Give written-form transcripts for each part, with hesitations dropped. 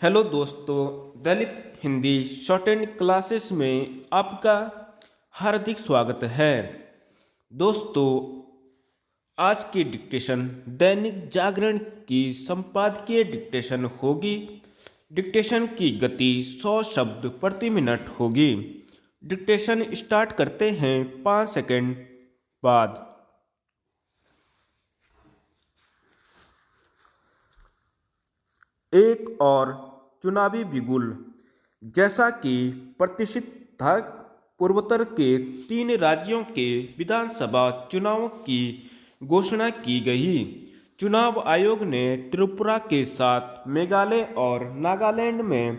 Hello दोस्तों, दलित Hindi short and classes में आपका हार्दिक स्वागत है। दोस्तों, आज की डिक्टेशन दैनिक जागरण की संपादकीय डिक्टेशन होगी। डिक्टेशन की गति 100 शब्द प्रति मिनट होगी। डिक्टेशन स्टार्ट करते हैं 5 सेकंड बाद। एक और चुनावी बिगुल। जैसा कि प्रत्याशित था, पूर्वोत्तर के 3 राज्यों के विधानसभा चुनावों की घोषणा की गई। चुनाव आयोग ने त्रिपुरा के साथ मेघालय और नागालैंड में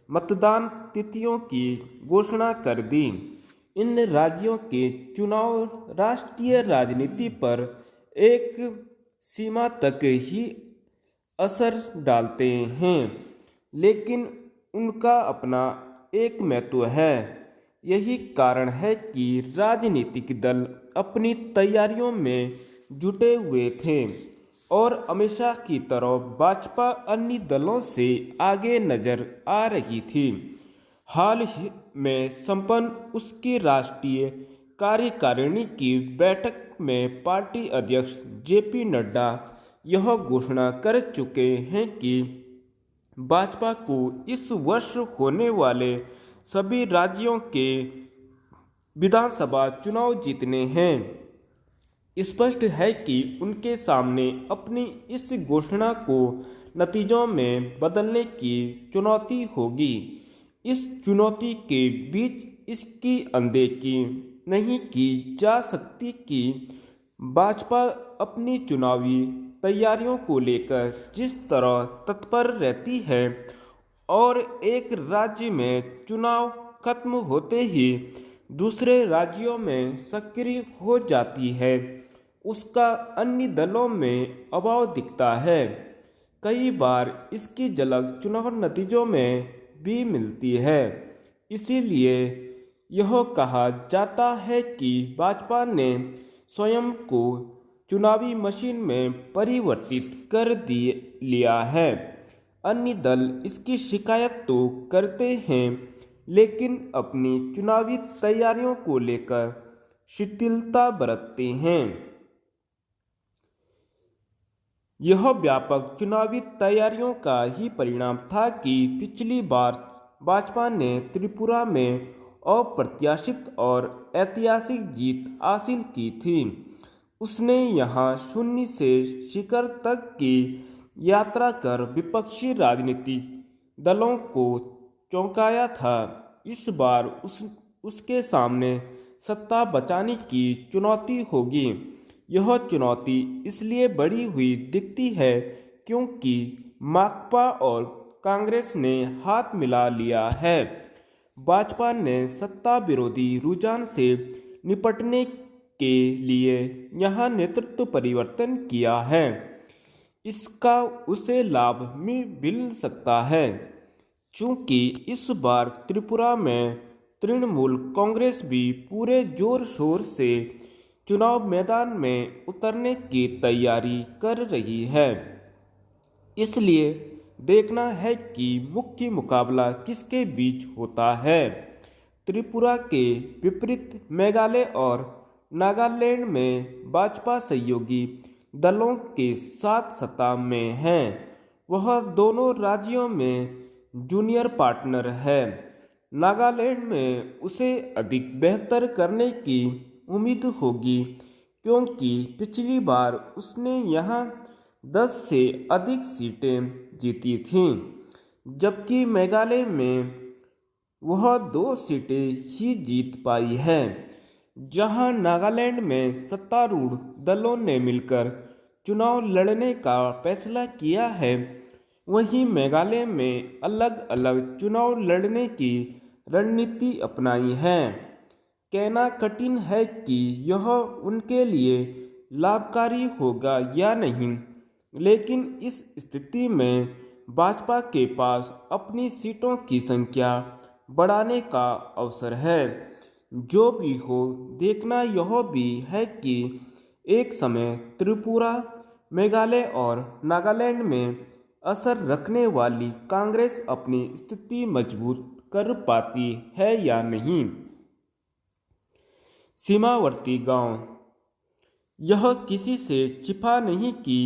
मतदान तिथियों की घोषणा कर दी। इन राज्यों के चुनाव राष्ट्रीय राजनीति पर एक सीमा तक ही असर डालते हैं, लेकिन उनका अपना एक महत्व है। यही कारण है कि राजनीतिक दल अपनी तैयारियों में जुटे हुए थे और हमेशा की तरह भाजपा अन्य दलों से आगे नजर आ रही थी। हाल ही में संपन्न उसकी राष्ट्रीय कार्यकारिणी की बैठक में पार्टी अध्यक्ष जेपी नड्डा यह घोषणा कर चुके हैं कि भाजपा को इस वर्ष होने वाले सभी राज्यों के विधानसभा चुनाव जीतने हैं। स्पष्ट है कि उनके सामने अपनी इस घोषणा को नतीजों में बदलने की चुनौती होगी। इस चुनौती के बीच इसकी अनदेखी नहीं की जा सकती कि भाजपा अपनी चुनावी तैयारियों को लेकर जिस तरह तत्पर रहती है और एक राज्य में चुनाव खत्म होते ही दूसरे राज्यों में सक्रिय हो जाती है, उसका अन्य दलों में अभाव दिखता है। कई बार इसकी झलक चुनाव नतीजों में भी मिलती है। इसीलिए यह कहा जाता है कि भाजपा ने स्वयं को चुनावी मशीन में परिवर्तित कर लिया है। अन्य दल इसकी शिकायत तो करते हैं, लेकिन अपनी चुनावी तैयारियों को लेकर शिथिलता बरतते हैं। यह व्यापक चुनावी तैयारियों का ही परिणाम था कि पिछली बार भाजपा ने त्रिपुरा में अप्रत्याशित और ऐतिहासिक जीत हासिल की थी। उसने यहां शून्य से शिखर तक की यात्रा कर विपक्षी राजनीतिक दलों को चौंकाया था। इस बार उसके सामने सत्ता बचाने की चुनौती होगी। यह चुनौती इसलिए बढ़ी हुई दिखती है क्योंकि माकपा और कांग्रेस ने हाथ मिला लिया है। भाजपा ने सत्ता विरोधी रुझान से निपटने के लिए यहाँ नेतृत्व परिवर्तन किया है। इसका उसे लाभ मिल सकता है, चूंकि इस बार त्रिपुरा में तृणमूल कांग्रेस भी पूरे जोर शोर से चुनाव मैदान में उतरने की तैयारी कर रही है। इसलिए देखना है कि मुख्य मुकाबला किसके बीच होता है। त्रिपुरा के विपरीत मेघालय और नागालैंड में भाजपा सहयोगी दलों के साथ सत्ता में है। वह दोनों राज्यों में जूनियर पार्टनर है। नागालैंड में उसे अधिक बेहतर करने की उम्मीद होगी, क्योंकि पिछली बार उसने यहाँ 10 से अधिक सीटें जीती थीं, जबकि मेघालय में वह 2 सीटें ही जीत पाई है। जहां नागालैंड में सत्तारूढ़ दलों ने मिलकर चुनाव लड़ने का फैसला किया है, वहीं मेघालय में अलग अलग चुनाव लड़ने की रणनीति अपनाई है। कहना कठिन है कि यह उनके लिए लाभकारी होगा या नहीं, लेकिन इस स्थिति में भाजपा के पास अपनी सीटों की संख्या बढ़ाने का अवसर है। जो भी हो, देखना यह भी है कि एक समय त्रिपुरा, मेघालय और नागालैंड में असर रखने वाली कांग्रेस अपनी स्थिति मजबूत कर पाती है या नहीं। सीमावर्ती गांव। यह किसी से छिपा नहीं कि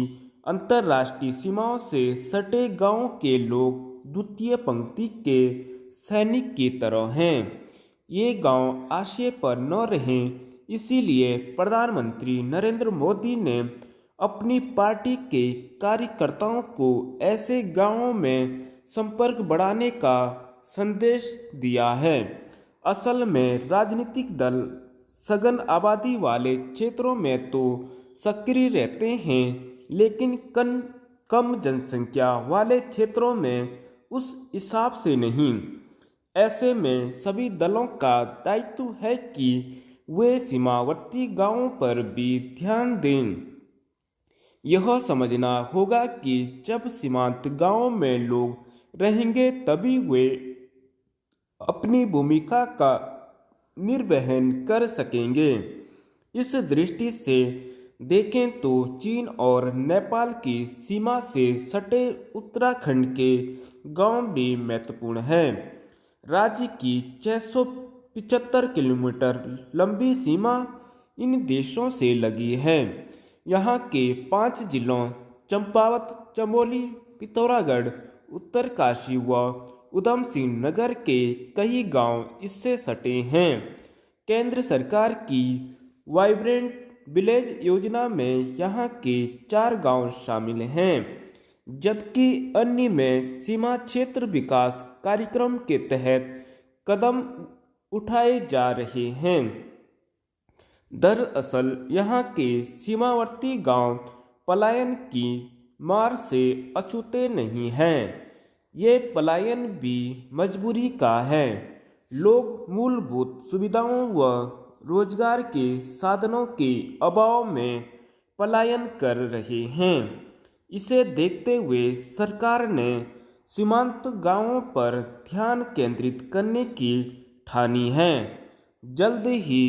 अंतर्राष्ट्रीय सीमाओं से सटे गांवों के लोग द्वितीय पंक्ति के सैनिक की तरह हैं। ये गांव आशय पर न रहें, इसीलिए प्रधानमंत्री नरेंद्र मोदी ने अपनी पार्टी के कार्यकर्ताओं को ऐसे गांवों में संपर्क बढ़ाने का संदेश दिया है। असल में राजनीतिक दल सघन आबादी वाले क्षेत्रों में तो सक्रिय रहते हैं, लेकिन कम जनसंख्या वाले क्षेत्रों में उस हिसाब से नहीं। ऐसे में सभी दलों का दायित्व है कि वे सीमावर्ती गांवों पर भी ध्यान दें। यह समझना होगा कि जब सीमांत गांवों में लोग रहेंगे तभी वे अपनी भूमिका का निर्वहन कर सकेंगे। इस दृष्टि से देखें तो चीन और नेपाल की सीमा से सटे उत्तराखंड के गांव भी महत्वपूर्ण हैं। राज्य की 675 किलोमीटर लंबी सीमा इन देशों से लगी है। यहाँ के 5 जिलों चंपावत, चमोली, पिथौरागढ़, उत्तरकाशी व उधम सिंह नगर के कई गांव इससे सटे हैं। केंद्र सरकार की वाइब्रेंट विलेज योजना में यहाँ के 4 गांव शामिल हैं, जबकि अन्य में सीमा क्षेत्र विकास कार्यक्रम के तहत कदम उठाए जा रहे हैं। दरअसल यहाँ के सीमावर्ती गांव पलायन की मार से अछूते नहीं हैं। ये पलायन भी मजबूरी का है। लोग मूलभूत सुविधाओं व रोजगार के साधनों के अभाव में पलायन कर रहे हैं। इसे देखते हुए सरकार ने सीमांत गांवों पर ध्यान केंद्रित करने की ठानी है। जल्द ही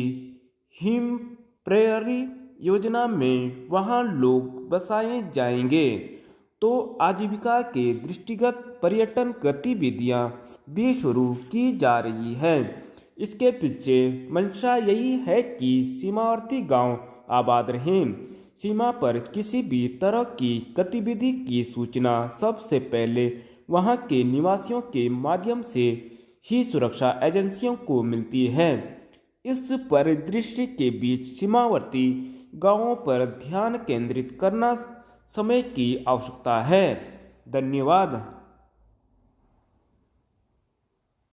हिम प्रेयरी योजना में वहां लोग बसाए जाएंगे, तो आजीविका के दृष्टिगत पर्यटन गतिविधियां भी शुरू की जा रही है। इसके पीछे मंशा यही है कि सीमावर्ती गांव आबाद रहें। सीमा पर किसी भी तरह की गतिविधि की सूचना सबसे पहले वहां के निवासियों के माध्यम से ही सुरक्षा एजेंसियों को मिलती है। इस परिदृश्य के बीच सीमावर्ती गांवों पर ध्यान केंद्रित करना समय की आवश्यकता है। धन्यवाद।